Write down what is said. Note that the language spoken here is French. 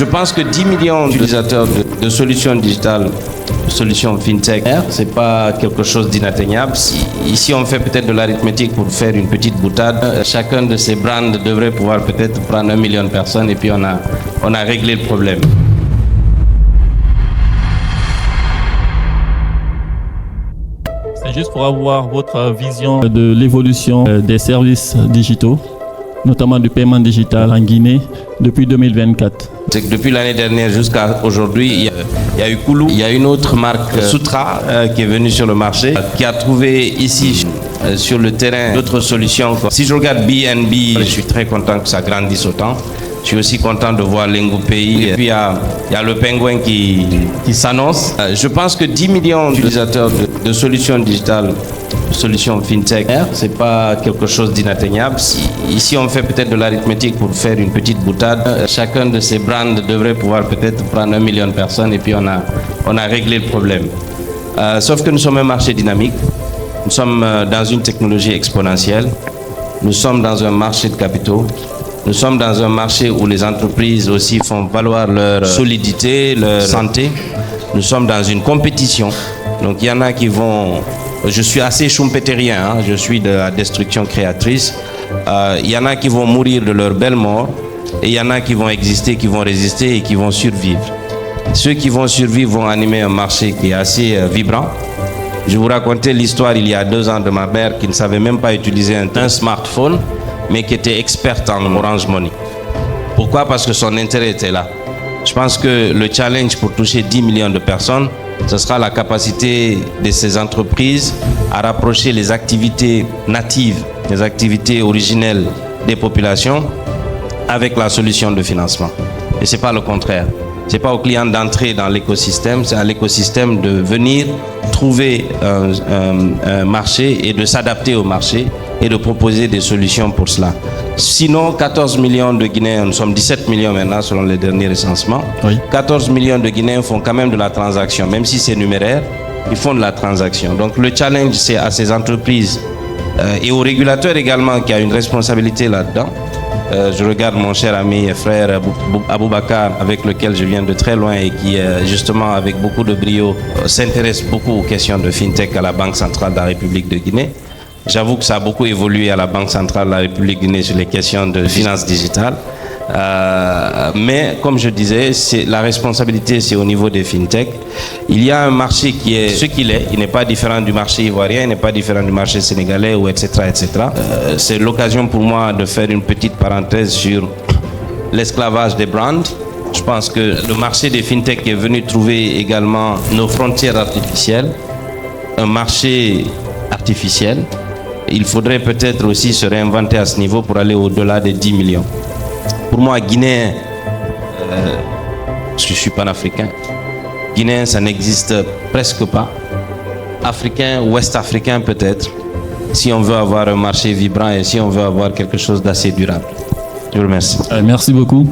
Je pense que 10 millions d'utilisateurs de solutions digitales, solutions fintech, c'est pas quelque chose d'inatteignable. Ici, on fait peut-être de l'arithmétique pour faire une petite boutade. Chacun de ces brands devrait pouvoir peut-être prendre 1 million de personnes et puis on a réglé le problème. C'est juste pour avoir votre vision de l'évolution des services digitaux, notamment du paiement digital en Guinée depuis 2024. C'est que depuis l'année dernière jusqu'à aujourd'hui, il y a eu Koulou, il y a une autre marque, Soutra, qui est venue sur le marché, qui a trouvé ici, sur le terrain, d'autres solutions. Si je regarde BNB, je suis très content que ça grandisse autant. Je suis aussi content de voir Lingopay. Et puis il y a le pingouin qui s'annonce. Je pense que 10 millions d'utilisateurs de solutions digitales, solutions fintech, c'est pas quelque chose d'inatteignable. Ici, on fait peut-être de l'arithmétique pour faire une petite boutade. Chacun de ces brands devrait pouvoir peut-être prendre 1 million de personnes et puis on a réglé le problème. Sauf que nous sommes un marché dynamique. Nous sommes dans une technologie exponentielle. Nous sommes dans un marché de capitaux. Nous sommes dans un marché où les entreprises aussi font valoir leur solidité, leur santé. Nous sommes dans une compétition. Donc il y en a qui vont... Je suis assez schumpeterien, je suis de la destruction créatrice. Il y en a qui vont mourir de leur belle mort et il y en a qui vont exister, qui vont résister et qui vont survivre. Ceux qui vont survivre vont animer un marché qui est assez vibrant. Je vous racontais l'histoire il y a 2 ans de ma mère qui ne savait même pas utiliser un smartphone, mais qui était experte en Orange Money. Pourquoi? Parce que son intérêt était là. Je pense que le challenge pour toucher 10 millions de personnes, ce sera la capacité de ces entreprises à rapprocher les activités natives, les activités originelles des populations avec la solution de financement. Et ce n'est pas le contraire. Ce n'est pas au client d'entrer dans l'écosystème, c'est à l'écosystème de venir trouver un marché et de s'adapter au marché et de proposer des solutions pour cela. Sinon, 14 millions de Guinéens, nous sommes 17 millions maintenant selon les derniers recensements, oui. 14 millions de Guinéens font quand même de la transaction, même si c'est numéraire, ils font de la transaction. Donc le challenge, c'est à ces entreprises et aux régulateurs également qui a une responsabilité là-dedans. Je regarde mon cher ami et frère Aboubakar, avec lequel je viens de très loin et qui, justement, avec beaucoup de brio, s'intéresse beaucoup aux questions de fintech à la Banque centrale de la République de Guinée. J'avoue que ça a beaucoup évolué à la Banque centrale de la République de Guinée sur les questions de finances digitales. Mais comme je disais, la responsabilité, c'est au niveau des fintech. Il y a un marché qui est ce qu'il est. Il n'est pas différent du marché ivoirien, il n'est pas différent du marché sénégalais, ou etc. etc. C'est l'occasion pour moi de faire une petite parenthèse sur l'esclavage des brands. Je pense que le marché des fintech est venu trouver également nos frontières artificielles, un marché artificiel. Il faudrait peut-être aussi se réinventer à ce niveau pour aller au-delà des 10 millions. Pour moi, Guinéen, je suis panafricain, Guinéen, ça n'existe presque pas. Africain, ouest-africain peut-être, si on veut avoir un marché vibrant et si on veut avoir quelque chose d'assez durable. Je vous remercie. Merci beaucoup.